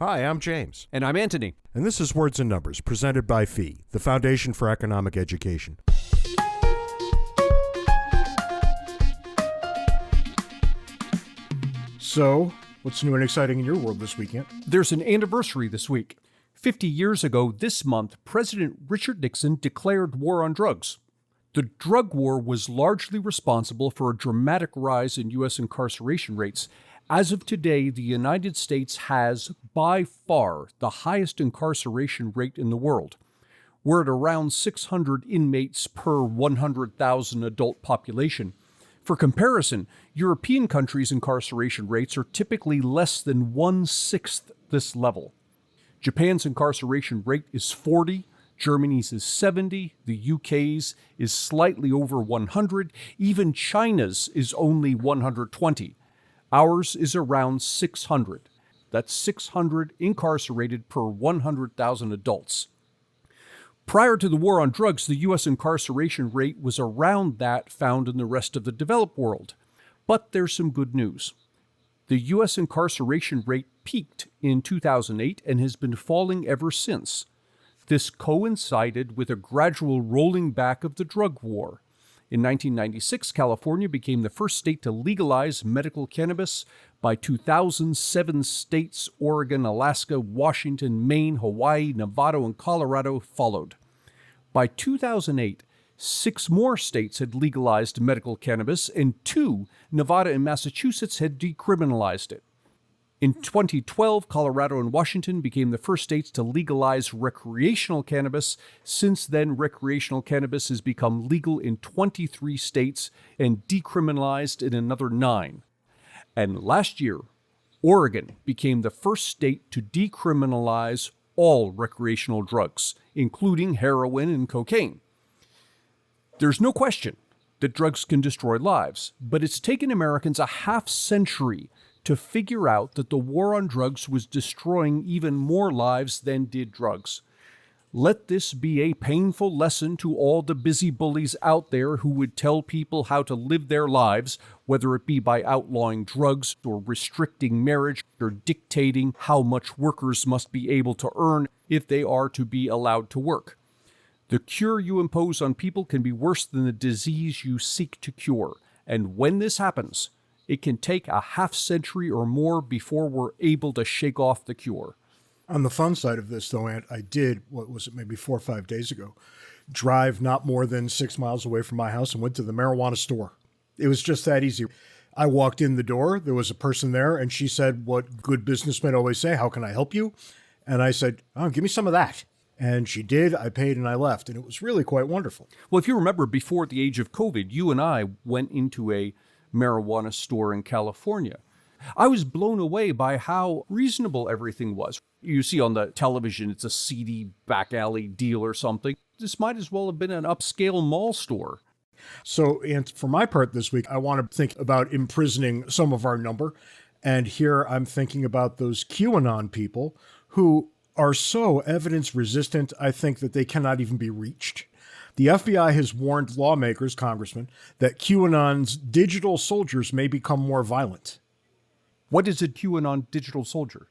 Hi, I'm James. And I'm Anthony. And this is Words and Numbers, presented by FEE, the Foundation for Economic Education. So, what's new and exciting in your world this weekend? There's an anniversary this week. 50 years ago this month, President Richard Nixon declared war on drugs. The drug war was largely responsible for a dramatic rise in U.S. incarceration rates. As of today, the United States has, by far, the highest incarceration rate in the world. We're at around 600 inmates per 100,000 adult population. For comparison, European countries' incarceration rates are typically less than 1/6 this level. Japan's incarceration rate is 40, Germany's is 70, the UK's is slightly over 100, even China's is only 120. Ours is around 600. That's 600 incarcerated per 100,000 adults. Prior to the war on drugs, the U.S. incarceration rate was around that found in the rest of the developed world. But there's some good news. The U.S. incarceration rate peaked in 2008 and has been falling ever since. This coincided with a gradual rolling back of the drug war. In 1996, California became the first state to legalize medical cannabis. By 2007, states Oregon, Alaska, Washington, Maine, Hawaii, Nevada, and Colorado followed. By 2008, 6 more states had legalized medical cannabis, and 2, Nevada and Massachusetts, had decriminalized it. In 2012, Colorado and Washington became the first states to legalize recreational cannabis. Since then, recreational cannabis has become legal in 23 states and decriminalized in another 9. And last year, Oregon became the first state to decriminalize all recreational drugs, including heroin and cocaine. There's no question that drugs can destroy lives, but it's taken Americans a half-century to figure out that the war on drugs was destroying even more lives than did drugs. Let this be a painful lesson to all the busy bullies out there who would tell people how to live their lives, whether it be by outlawing drugs or restricting marriage or dictating how much workers must be able to earn if they are to be allowed to work. The cure you impose on people can be worse than the disease you seek to cure. And when this happens, it can take a half-century or more before we're able to shake off the cure. On the fun side of this, though, Ant, I did, maybe 4 or 5 days ago, drive not more than 6 miles away from my house and went to the marijuana store. It was just that easy. I walked in the door, there was a person there, and she said what good businessmen always say, "How can I help you?" And I said, "Oh, give me some of that." And she did, I paid, and I left. And it was really quite wonderful. Well, if you remember, before the age of COVID, you and I went into a marijuana store in California. I was blown away by how reasonable everything was. You see on the television, it's a seedy back alley deal or something. This might as well have been an upscale mall store. So, and for my part this week, I want to think about imprisoning some of our number. And here I'm thinking about those QAnon people who are so evidence resistant, I think that they cannot even be reached. The FBI has warned lawmakers, congressmen, that QAnon's digital soldiers may become more violent. What is a QAnon digital soldier?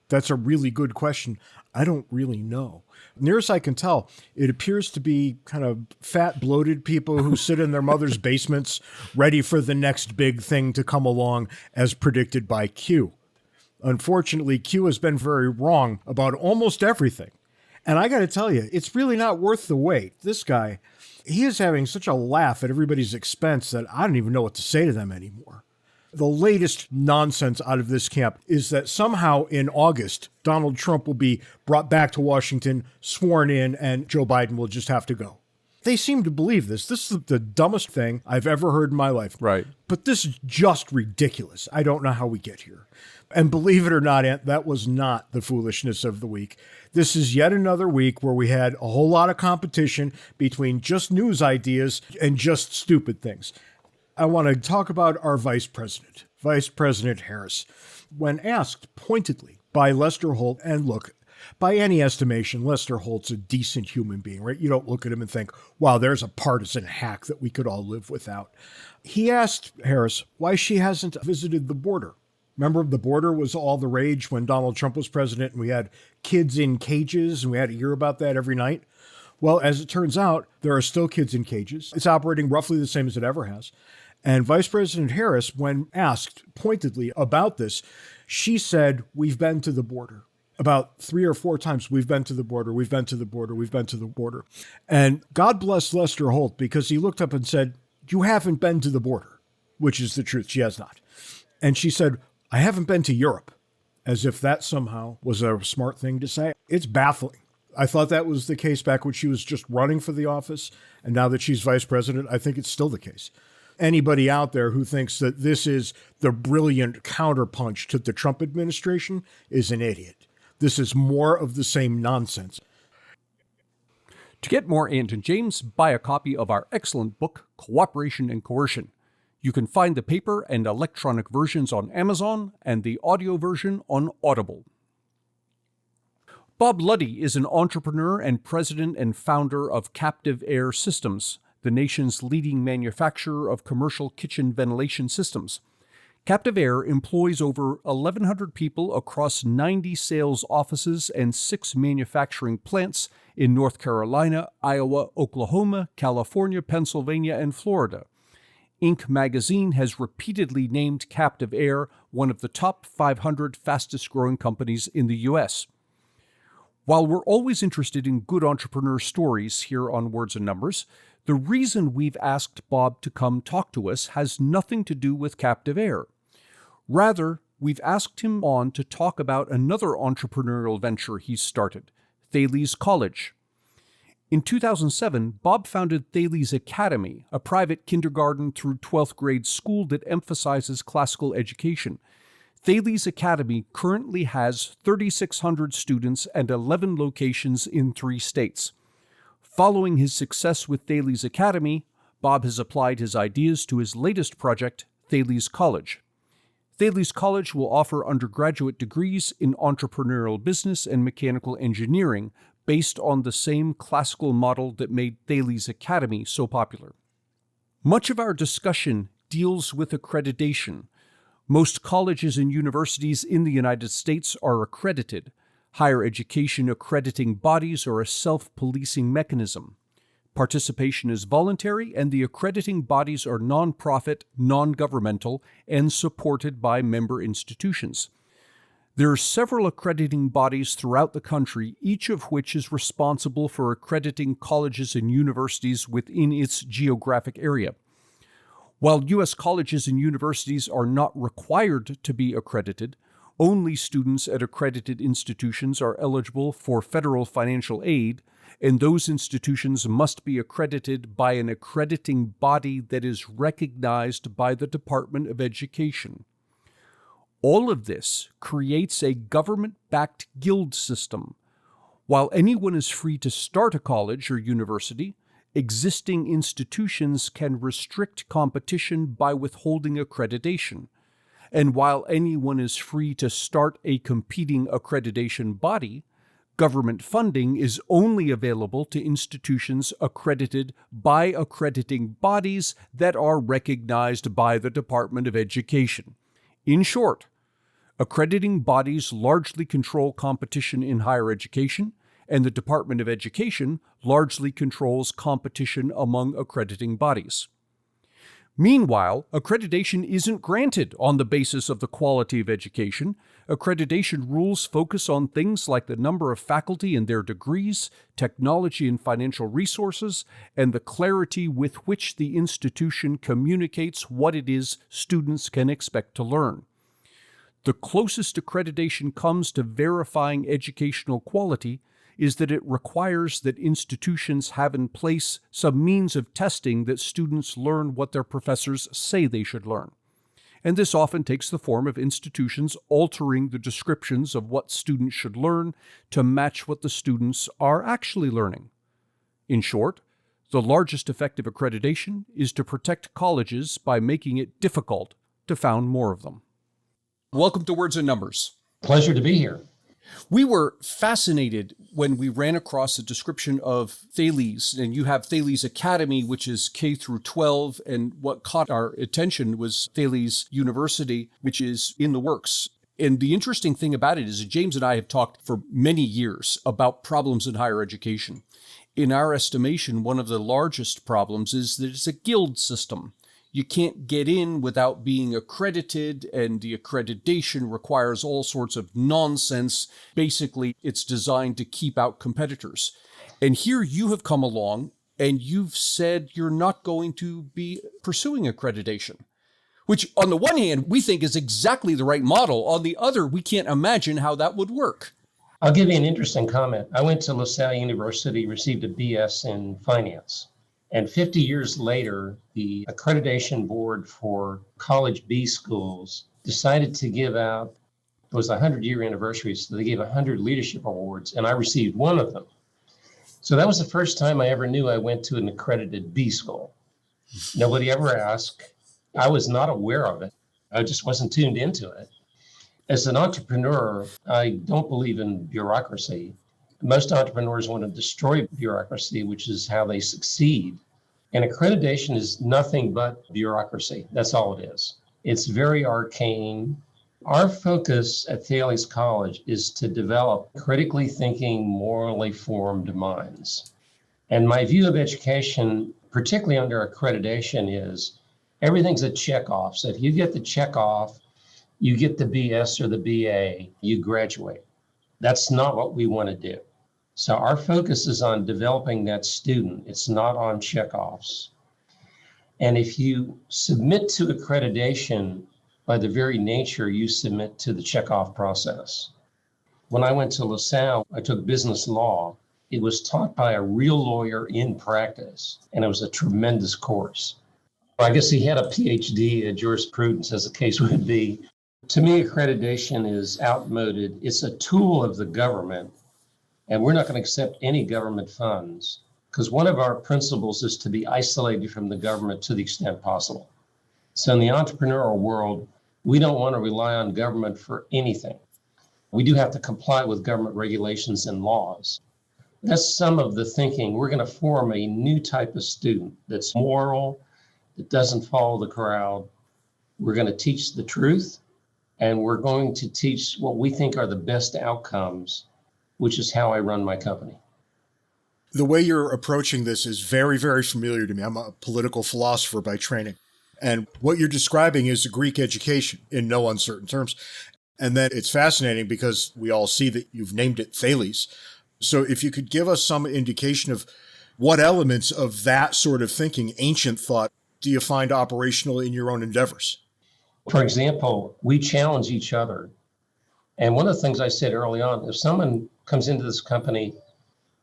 That's a really good question. I don't really know. Near as I can tell, it appears to be kind of fat, bloated people who sit in their mother's basements, ready for the next big thing to come along, as predicted by Q. Unfortunately, Q has been very wrong about almost everything. And I got to tell you, it's really not worth the wait. This guy, he is having such a laugh at everybody's expense that I don't even know what to say to them anymore. The latest nonsense out of this camp is that somehow in August, Donald Trump will be brought back to Washington, sworn in, and Joe Biden will just have to go. They seem to believe this. This is the dumbest thing I've ever heard in my life. Right. But this is just ridiculous. I don't know how we get here. And believe it or not, Ant, that was not the foolishness of the week. This is yet another week where we had a whole lot of competition between just news ideas and just stupid things. I want to talk about our Vice President Harris. When asked pointedly by Lester Holt, and look, by any estimation, Lester Holt's a decent human being, right? You don't look at him and think, wow, there's a partisan hack that we could all live without. He asked Harris why she hasn't visited the border. Remember, the border was all the rage when Donald Trump was president, and we had kids in cages, and we had to hear about that every night. Well, as it turns out, there are still kids in cages. It's operating roughly the same as it ever has. And Vice President Harris, when asked pointedly about this, she said, we've been to the border. About 3 or 4 times, we've been to the border, we've been to the border, we've been to the border. And God bless Lester Holt, because he looked up and said, you haven't been to the border, which is the truth. She has not. And she said, I haven't been to Europe, as if that somehow was a smart thing to say. It's baffling. I thought that was the case back when she was just running for the office. And now that she's vice president, I think it's still the case. Anybody out there who thinks that this is the brilliant counterpunch to the Trump administration is an idiot. This is more of the same nonsense. To get more Ant and James, buy a copy of our excellent book, Cooperation and Coercion. You can find the paper and electronic versions on Amazon and the audio version on Audible. Bob Luddy is an entrepreneur and president and founder of Captive Air Systems, the nation's leading manufacturer of commercial kitchen ventilation systems. Captive Air employs over 1,100 people across 90 sales offices and 6 manufacturing plants in North Carolina, Iowa, Oklahoma, California, Pennsylvania, and Florida. Inc. magazine has repeatedly named Captive Air one of the top 500 fastest-growing companies in the U.S. While we're always interested in good entrepreneur stories here on Words and Numbers, the reason we've asked Bob to come talk to us has nothing to do with Captive Air. Rather, we've asked him on to talk about another entrepreneurial venture he's started, Thales College. In 2007, Bob founded Thales Academy, a private kindergarten through 12th grade school that emphasizes classical education. Thales Academy currently has 3,600 students and 11 locations in 3 states. Following his success with Thales Academy, Bob has applied his ideas to his latest project, Thales College. Thales College will offer undergraduate degrees in entrepreneurial business and mechanical engineering based on the same classical model that made Thales Academy so popular. Much of our discussion deals with accreditation. Most colleges and universities in the United States are accredited. Higher education accrediting bodies are a self-policing mechanism. Participation is voluntary, and the accrediting bodies are non-profit, non-governmental, and supported by member institutions. There are several accrediting bodies throughout the country, each of which is responsible for accrediting colleges and universities within its geographic area. While U.S. colleges and universities are not required to be accredited, only students at accredited institutions are eligible for federal financial aid, and those institutions must be accredited by an accrediting body that is recognized by the Department of Education. All of this creates a government-backed guild system. While anyone is free to start a college or university, existing institutions can restrict competition by withholding accreditation. And while anyone is free to start a competing accreditation body, government funding is only available to institutions accredited by accrediting bodies that are recognized by the Department of Education. In short, accrediting bodies largely control competition in higher education, and the Department of Education largely controls competition among accrediting bodies. Meanwhile, accreditation isn't granted on the basis of the quality of education. Accreditation rules focus on things like the number of faculty and their degrees, technology and financial resources, and the clarity with which the institution communicates what it is students can expect to learn. The closest accreditation comes to verifying educational quality is that it requires that institutions have in place some means of testing that students learn what their professors say they should learn. And this often takes the form of institutions altering the descriptions of what students should learn to match what the students are actually learning. In short, the largest effective accreditation is to protect colleges by making it difficult to found more of them. Welcome to Words and Numbers. Pleasure to be here. We were fascinated when we ran across a description of Thales, and you have Thales Academy, which is K through 12, and what caught our attention was Thales University, which is in the works. And the interesting thing about it is that James and I have talked for many years about problems in higher education. In our estimation, one of the largest problems is that it's a guild system. You can't get in without being accredited, and the accreditation requires all sorts of nonsense. Basically, it's designed to keep out competitors. And here you have come along and you've said you're not going to be pursuing accreditation, which on the one hand, we think is exactly the right model. On the other, we can't imagine how that would work. I'll give you an interesting comment. I went to LaSalle University, received a BS in finance. And 50 years later, the accreditation board for college B schools decided to give out, it was a 100-year anniversary, so they gave 100 leadership awards, and I received one of them. So that was the first time I ever knew I went to an accredited B school. Nobody ever asked. I was not aware of it. I just wasn't tuned into it. As an entrepreneur, I don't believe in bureaucracy. Most entrepreneurs want to destroy bureaucracy, which is how they succeed. And accreditation is nothing but bureaucracy. That's all it is. It's very arcane. Our focus at Thales College is to develop critically thinking, morally formed minds. And my view of education, particularly under accreditation, is everything's a check off. So if you get the check off, you get the BS or the BA, you graduate. That's not what we want to do. So our focus is on developing that student. It's not on checkoffs. And if you submit to accreditation, by the very nature, you submit to the checkoff process. When I went to LaSalle, I took business law. It was taught by a real lawyer in practice, and it was a tremendous course. I guess he had a PhD in jurisprudence, as the case would be. To me, accreditation is outmoded. It's a tool of the government. And we're not going to accept any government funds because one of our principles is to be isolated from the government to the extent possible. So in the entrepreneurial world, we don't want to rely on government for anything. We do have to comply with government regulations and laws. That's some of the thinking. We're going to form a new type of student that's moral, that doesn't follow the crowd. We're going to teach the truth, and we're going to teach what we think are the best outcomes, which is how I run my company. The way you're approaching this is very, very familiar to me. I'm a political philosopher by training. And what you're describing is a Greek education in no uncertain terms. And then it's fascinating because we all see that you've named it Thales. So if you could give us some indication of what elements of that sort of thinking, ancient thought, do you find operational in your own endeavors? For example, we challenge each other. And one of the things I said early on, if someone comes into this company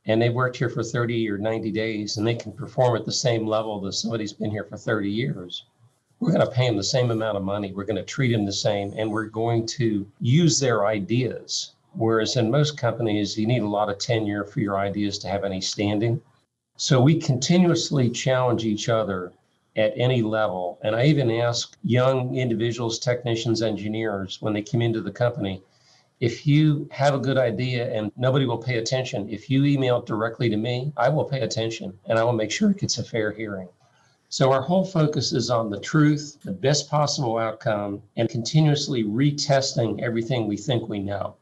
and they've worked here for 30 or 90 days and they can perform at the same level that somebody's been here for 30 years, we're going to pay them the same amount of money. We're going to treat them the same, and we're going to use their ideas. Whereas in most companies, you need a lot of tenure for your ideas to have any standing. So we continuously challenge each other at any level. And I even ask young individuals, technicians, engineers, when they come into the company, if you have a good idea and nobody will pay attention, if you email it directly to me, I will pay attention and I will make sure it gets a fair hearing. So our whole focus is on the truth, the best possible outcome, and continuously retesting everything we think we know.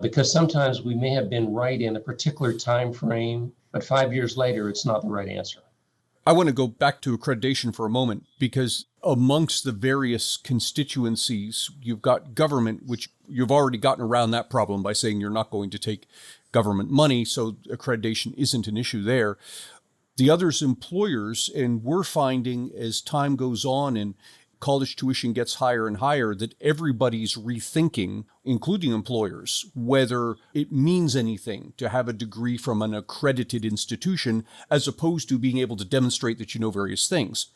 Because sometimes we may have been right in a particular time frame, but 5 years later, it's not the right answer. I want to go back to accreditation for a moment, because amongst the various constituencies, you've got government, which you've already gotten around that problem by saying you're not going to take government money, so accreditation isn't an issue there. The other's employers, and we're finding as time goes on and college tuition gets higher and higher, that everybody's rethinking, including employers, whether it means anything to have a degree from an accredited institution as opposed to being able to demonstrate that you know various things.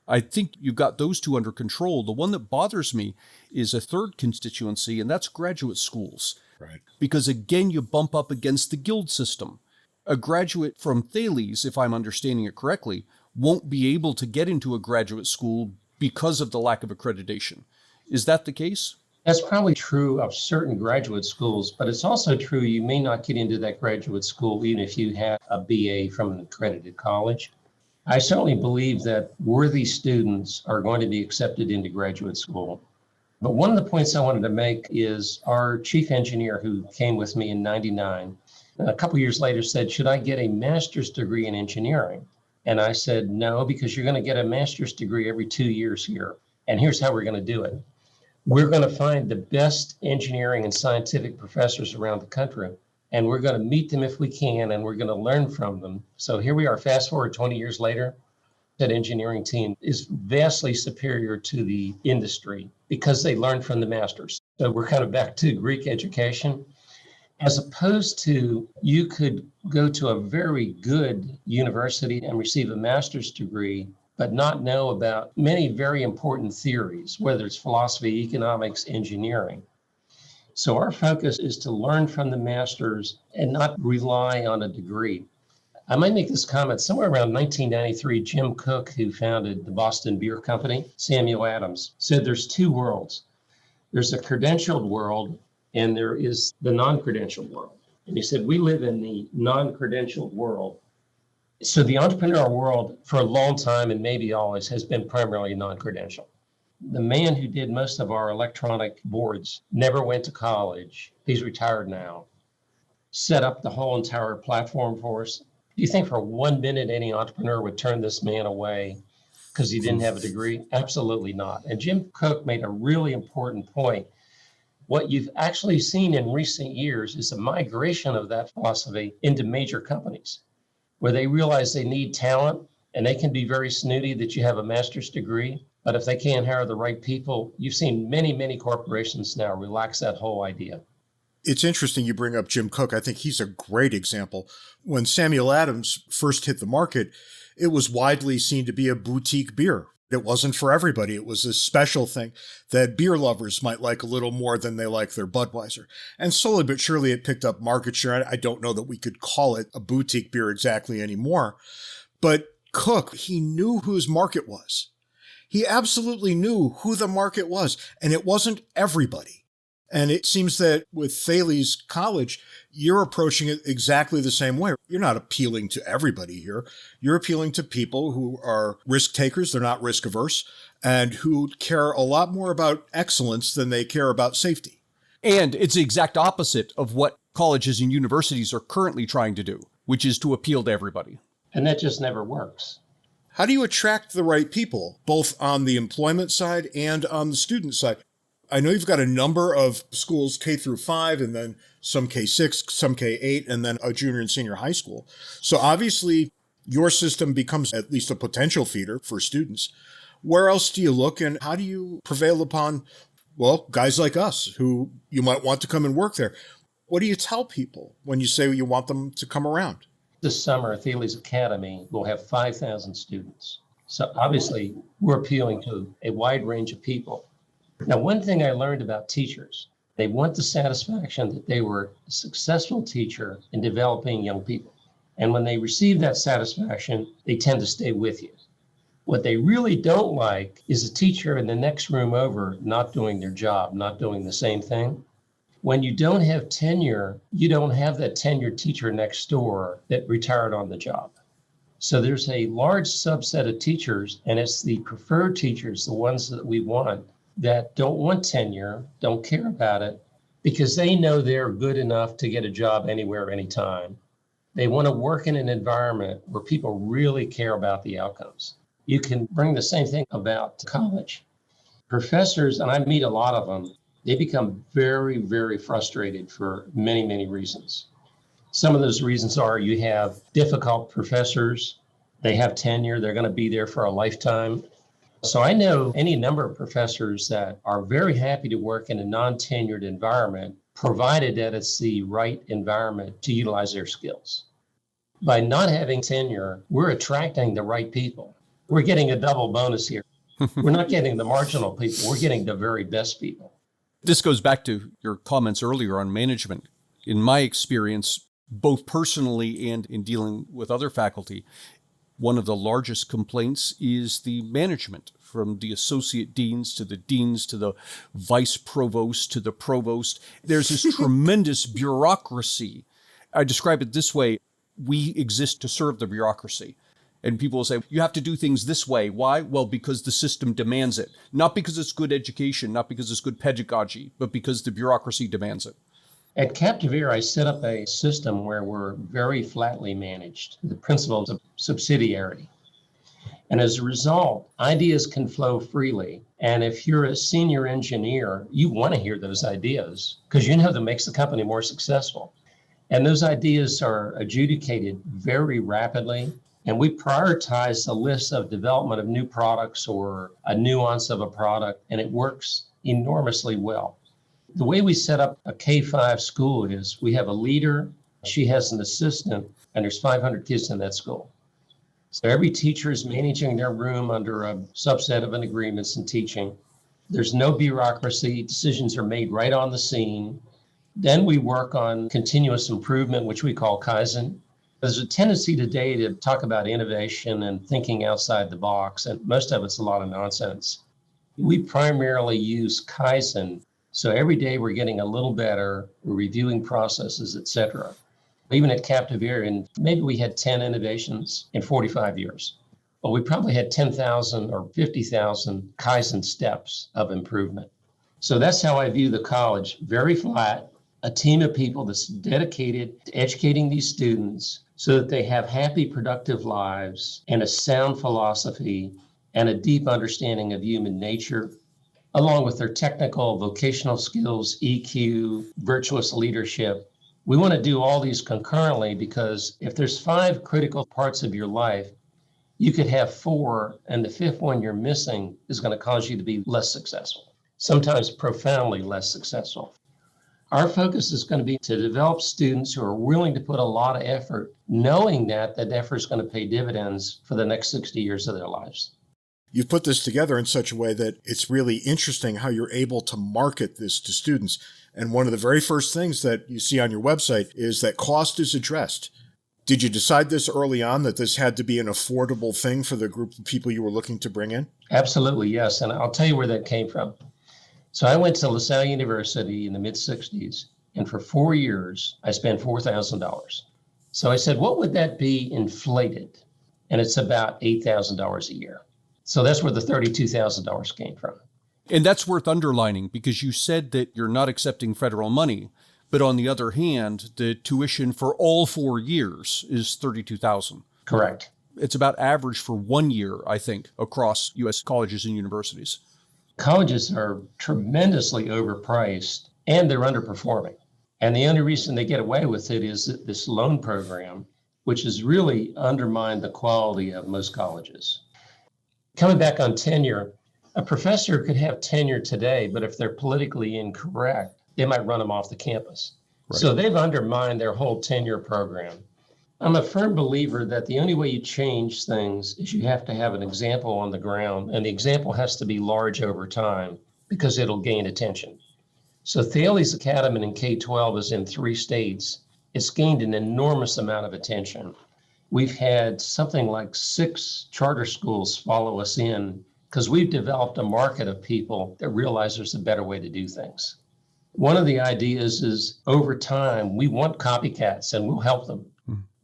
I think you've got those two under control. The one that bothers me is a third constituency, and that's graduate schools. Right. Because again, you bump up against the guild system. A graduate from Thales, if I'm understanding it correctly, won't be able to get into a graduate school because of the lack of accreditation. Is that the case? That's probably true of certain graduate schools, but it's also true you may not get into that graduate school even if you have a BA from an accredited college. I certainly believe that worthy students are going to be accepted into graduate school. But one of the points I wanted to make is our chief engineer who came with me in 99, a couple years later said, should I get a master's degree in engineering? And I said, no, because you're going to get a master's degree every 2 years here. And here's how we're going to do it. We're going to find the best engineering and scientific professors around the country, and we're going to meet them if we can, and we're going to learn from them. So here we are, fast forward 20 years later, that engineering team is vastly superior to the industry because they learned from the masters. So we're kind of back to Greek education, as opposed to you could go to a very good university and receive a master's degree, but not know about many very important theories, whether it's philosophy, economics, engineering. So our focus is to learn from the masters and not rely on a degree. I might make this comment. Somewhere around 1993, Jim Koch, who founded the Boston Beer Company, Samuel Adams, said there's two worlds. There's a credentialed world and there is the non-credentialed world. And he said, we live in the non-credentialed world. So the entrepreneurial world for a long time and maybe always has been primarily non-credential. The man who did most of our electronic boards never went to college. He's retired now. Set up the whole entire platform for us. Do you think for 1 minute any entrepreneur would turn this man away because he didn't have a degree? Absolutely not. And Jim Koch made a really important point. What you've actually seen in recent years is a migration of that philosophy into major companies where they realize they need talent, and they can be very snooty that you have a master's degree. But if they can't hire the right people, you've seen many, many corporations now relax that whole idea. It's interesting you bring up Jim Koch. I think he's a great example. When Samuel Adams first hit the market, it was widely seen to be a boutique beer. It wasn't for everybody. It was a special thing that beer lovers might like a little more than they like their Budweiser. And slowly but surely it picked up market share. I don't know that we could call it a boutique beer exactly anymore. But Koch, he knew who his market was. He absolutely knew who the market was. And it wasn't everybody. And it seems that with Thales College, you're approaching it exactly the same way. You're not appealing to everybody here. You're appealing to people who are risk takers. They're not risk averse and who care a lot more about excellence than they care about safety. And it's the exact opposite of what colleges and universities are currently trying to do, which is to appeal to everybody. And that just never works. How do you attract the right people, both on the employment side and on the student side? I know you've got a number of schools K through 5 and then some K6, some K8, and then a junior and senior high school. So obviously your system becomes at least a potential feeder for students. Where else do you look and how do you prevail upon, well, guys like us who you might want to come and work there? What do you tell people when you say you want them to come around? This summer, Thales Academy will have 5,000 students. So obviously we're appealing to a wide range of people. Now, one thing I learned about teachers, they want the satisfaction that they were a successful teacher in developing young people. And when they receive that satisfaction, they tend to stay with you. What they really don't like is a teacher in the next room over not doing their job, not doing the same thing. When you don't have tenure, you don't have that tenured teacher next door that retired on the job. So there's a large subset of teachers, and it's the preferred teachers, the ones that we want, that don't want tenure, don't care about it, because they know they're good enough to get a job anywhere, anytime. They want to work in an environment where people really care about the outcomes. You can bring the same thing about college. Professors, and I meet a lot of them, they become very, very frustrated for many, many reasons. Some of those reasons are you have difficult professors, they have tenure, they're going to be there for a lifetime. So I know any number of professors that are very happy to work in a non-tenured environment, provided that it's the right environment to utilize their skills. By not having tenure, we're attracting the right people. We're getting a double bonus here. We're not getting the marginal people. We're getting the very best people. This goes back to your comments earlier on management. In my experience, both personally and in dealing with other faculty, one of the largest complaints is the management from the associate deans to the deans to the vice provost to the provost. There's this tremendous bureaucracy. I describe it this way. We exist to serve the bureaucracy. And people will say, you have to do things this way. Why? Well, because the system demands it. Not because it's good education, not because it's good pedagogy, but because the bureaucracy demands it. At Captivere, I set up a system where we're very flatly managed, the principles of subsidiarity. And as a result, ideas can flow freely. And if you're a senior engineer, you want to hear those ideas because you know that makes the company more successful. And those ideas are adjudicated very rapidly. And we prioritize a list of development of new products or a nuance of a product, and it works enormously well. The way we set up a K-5 school is we have a leader, she has an assistant, and there's 500 kids in that school. So every teacher is managing their room under a subset of an agreements and teaching. There's no bureaucracy, decisions are made right on the scene. Then we work on continuous improvement, which we call Kaizen. There's a tendency today to talk about innovation and thinking outside the box, and most of it's a lot of nonsense. We primarily use Kaizen. So every day we're getting a little better, we're reviewing processes, et cetera. Even at Captivere, and maybe we had 10 innovations in 45 years. But we probably had 10,000 or 50,000 Kaizen steps of improvement. So that's how I view the college, very flat, a team of people that's dedicated to educating these students so that they have happy, productive lives and a sound philosophy and a deep understanding of human nature, along with their technical, vocational skills, EQ, virtuous leadership. We want to do all these concurrently because if there's 5 critical parts of your life, you could have 4, and the 5th one you're missing is going to cause you to be less successful, sometimes profoundly less successful. Our focus is going to be to develop students who are willing to put a lot of effort, knowing that that effort is going to pay dividends for the next 60 years of their lives. You've put this together in such a way that it's really interesting how you're able to market this to students. And one of the very first things that you see on your website is that cost is addressed. Did you decide this early on, that this had to be an affordable thing for the group of people you were looking to bring in? Absolutely, yes. And I'll tell you where that came from. So I went to LaSalle University in the mid-60s, and for 4 years, I spent $4,000. So I said, what would that be inflated? And it's about $8,000 a year. So that's where the $32,000 came from. And that's worth underlining because you said that you're not accepting federal money, but on the other hand, the tuition for all 4 years is $32,000. Correct. It's about average for 1 year, I think, across U.S. colleges and universities. Colleges are tremendously overpriced and they're underperforming. And the only reason they get away with it is this loan program, which has really undermined the quality of most colleges. Coming back on tenure, a professor could have tenure today, but if they're politically incorrect, they might run them off the campus. Right. So they've undermined their whole tenure program. I'm a firm believer that the only way you change things is you have to have an example on the ground, and the example has to be large over time because it'll gain attention. So Thales Academy in K-12 is in 3 states. It's gained an enormous amount of attention. We've had something like 6 charter schools follow us in because we've developed a market of people that realize there's a better way to do things. One of the ideas is over time, we want copycats and we'll help them.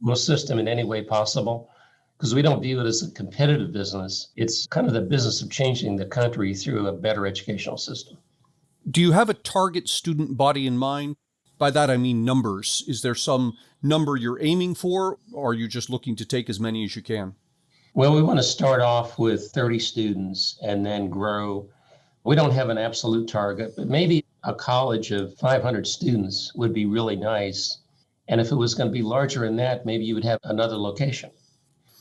We'll assist them in any way possible because we don't view it as a competitive business. It's kind of the business of changing the country through a better educational system. Do you have a target student body in mind? By that, I mean numbers. Is there some number you're aiming for, or are you just looking to take as many as you can? Well, we want to start off with 30 students and then grow. We don't have an absolute target, but maybe a college of 500 students would be really nice. And if it was going to be larger than that, maybe you would have another location.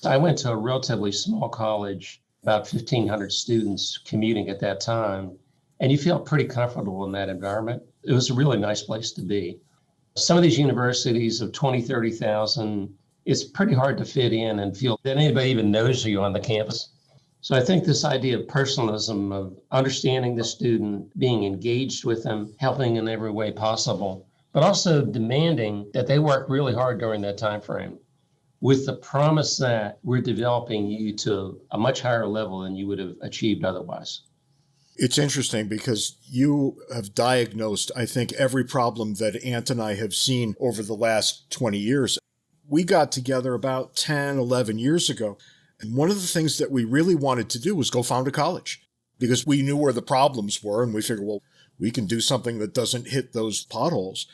I went to a relatively small college, about 1,500 students commuting at that time, and you feel pretty comfortable in that environment. It was a really nice place to be. Some of these universities of 20, 30,000, it's pretty hard to fit in and feel that anybody even knows you on the campus. So I think this idea of personalism, of understanding the student, being engaged with them, helping in every way possible, but also demanding that they work really hard during that time frame. with the promise that we're developing you to a much higher level than you would have achieved otherwise. It's interesting because you have diagnosed, I think, every problem that Ant and I have seen over the last 20 years. We got together about 10, 11 years ago. And one of the things that we really wanted to do was go found a college because we knew where the problems were. And we figured, well, we can do something that doesn't hit those potholes.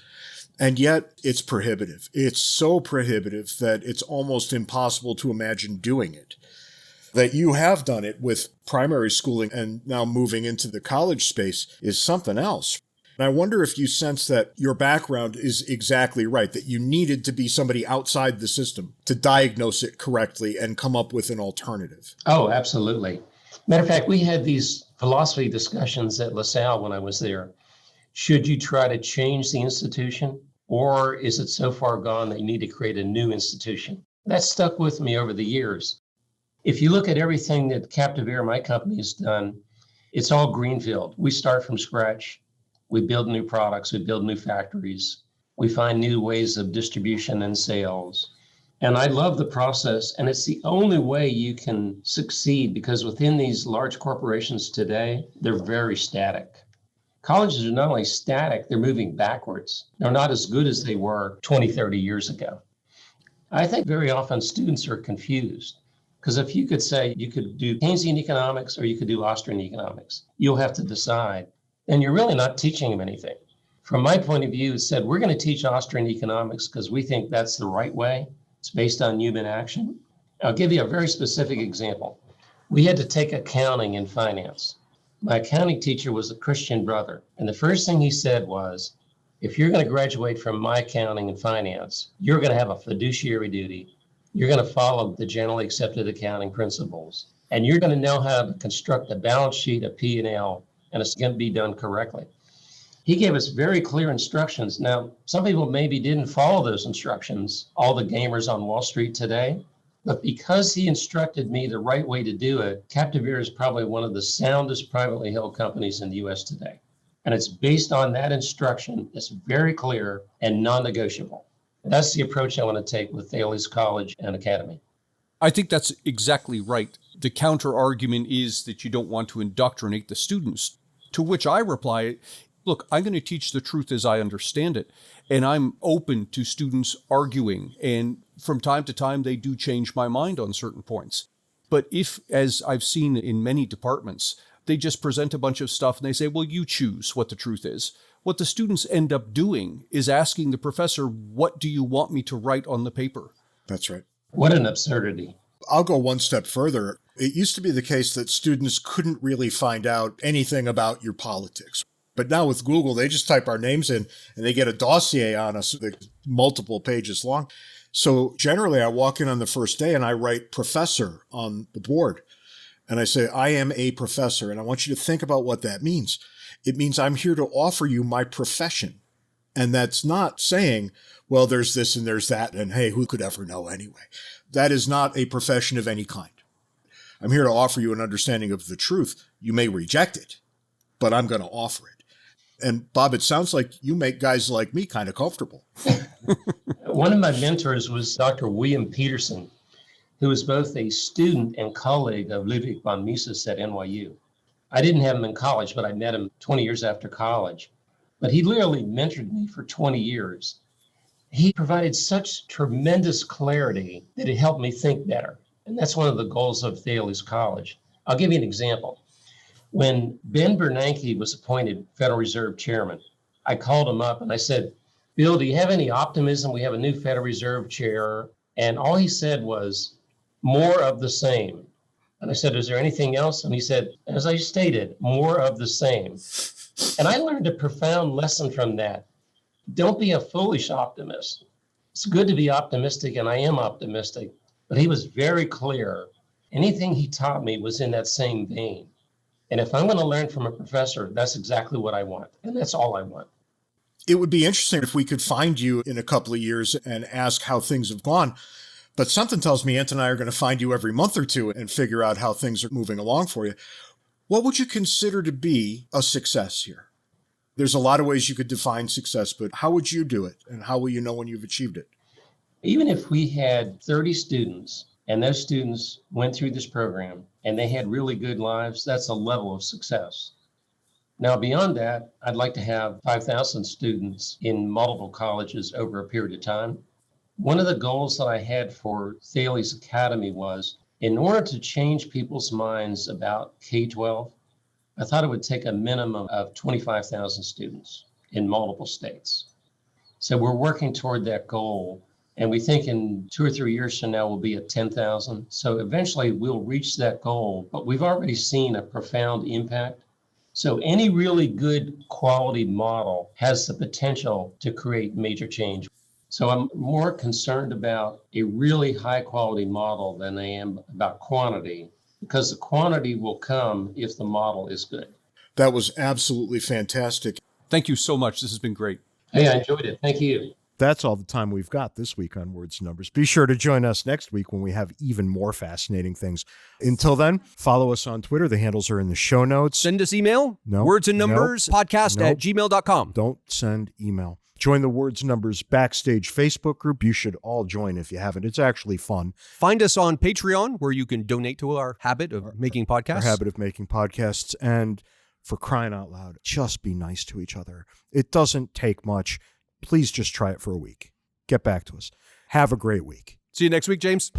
And yet it's prohibitive. It's so prohibitive that it's almost impossible to imagine doing it. That you have done it with primary schooling and now moving into the college space is something else. And I wonder if you sense that your background is exactly right, that you needed to be somebody outside the system to diagnose it correctly and come up with an alternative. Oh, absolutely. Matter of fact, we had these philosophy discussions at LaSalle when I was there. Should you try to change the institution, or is it so far gone that you need to create a new institution? That stuck with me over the years. If you look at everything that Captive Air, my company, has done, it's all greenfield. We start from scratch. We build new products. We build new factories. We find new ways of distribution and sales. And I love the process. And it's the only way you can succeed because within these large corporations today, they're very static. Colleges are not only static, they're moving backwards. They're not as good as they were 20, 30 years ago. I think very often students are confused. Because if you could say you could do Keynesian economics or you could do Austrian economics, you'll have to decide. And you're really not teaching them anything. From my point of view, it said, we're going to teach Austrian economics because we think that's the right way. It's based on human action. I'll give you a very specific example. We had to take accounting and finance. My accounting teacher was a Christian brother. And the first thing he said was, if you're going to graduate from my accounting and finance, you're going to have a fiduciary duty. You're going to follow the generally accepted accounting principles, and you're going to know how to construct a balance sheet, a P&L, and it's going to be done correctly. He gave us very clear instructions. Now, some people maybe didn't follow those instructions, all the gamers on Wall Street today, but because he instructed me the right way to do it, Captive Air is probably one of the soundest privately held companies in the U.S. today. And it's based on that instruction. It's very clear and non-negotiable. That's the approach I want to take with Thales College and Academy. I think that's exactly right. The counter argument is that you don't want to indoctrinate the students, to which I reply, look, I'm going to teach the truth as I understand it, and I'm open to students arguing, and from time to time they do change my mind on certain points. But if, as I've seen in many departments, they just present a bunch of stuff and they say, well, you choose what the truth is. What the students end up doing is asking the professor, what do you want me to write on the paper? That's right. What an absurdity. I'll go one step further. It used to be the case that students couldn't really find out anything about your politics. But now with Google, they just type our names in and they get a dossier on us that's multiple pages long. So generally, I walk in on the first day and I write professor on the board. And I say, I am a professor, and I want you to think about what that means. It means I'm here to offer you my profession. And that's not saying, well, there's this and there's that, and hey, who could ever know anyway? That is not a profession of any kind. I'm here to offer you an understanding of the truth. You may reject it, but I'm going to offer it. And Bob, it sounds like you make guys like me kind of comfortable. One of my mentors was Dr. William Peterson, who was both a student and colleague of Ludwig von Mises at NYU. I didn't have him in college, but I met him 20 years after college. But he literally mentored me for 20 years. He provided such tremendous clarity that it helped me think better. And that's one of the goals of Thales College. I'll give you an example. When Ben Bernanke was appointed Federal Reserve Chairman, I called him up and I said, Bill, do you have any optimism? We have a new Federal Reserve Chair. And all he said was, more of the same. And I said, is there anything else? And he said, as I stated, more of the same. And I learned a profound lesson from that. Don't be a foolish optimist. It's good to be optimistic, and I am optimistic, but he was very clear. Anything he taught me was in that same vein. And if I'm going to learn from a professor, that's exactly what I want. And that's all I want. It would be interesting if we could find you in a couple of years and ask how things have gone. But something tells me Ant and I are going to find you every month or two and figure out how things are moving along for you. What would you consider to be a success here? There's a lot of ways you could define success, but how would you do it? And how will you know when you've achieved it? Even if we had 30 students and those students went through this program and they had really good lives, that's a level of success. Now, beyond that, I'd like to have 5,000 students in multiple colleges over a period of time. One of the goals that I had for Thales Academy was, in order to change people's minds about K-12, I thought it would take a minimum of 25,000 students in multiple states. So we're working toward that goal. And we think in 2 or 3 years from now, we'll be at 10,000. So eventually we'll reach that goal, but we've already seen a profound impact. So any really good quality model has the potential to create major change. So I'm more concerned about a really high quality model than I am about quantity, because the quantity will come if the model is good. That was absolutely fantastic. Thank you so much. This has been great. Hey, I enjoyed it. Thank you. That's all the time we've got this week on Words and Numbers. Be sure to join us next week when we have even more fascinating things. Until then, follow us on Twitter. The handles are in the show notes. Send us email. No. wordsandnumberspodcast at gmail.com. Don't send email. Join the Words and Numbers Backstage Facebook group. You should all join if you haven't. It's actually fun. Find us on Patreon, where you can donate to our habit of making podcasts. Our habit of making podcasts. And for crying out loud, just be nice to each other. It doesn't take much. Please just try it for a week. Get back to us. Have a great week. See you next week, James.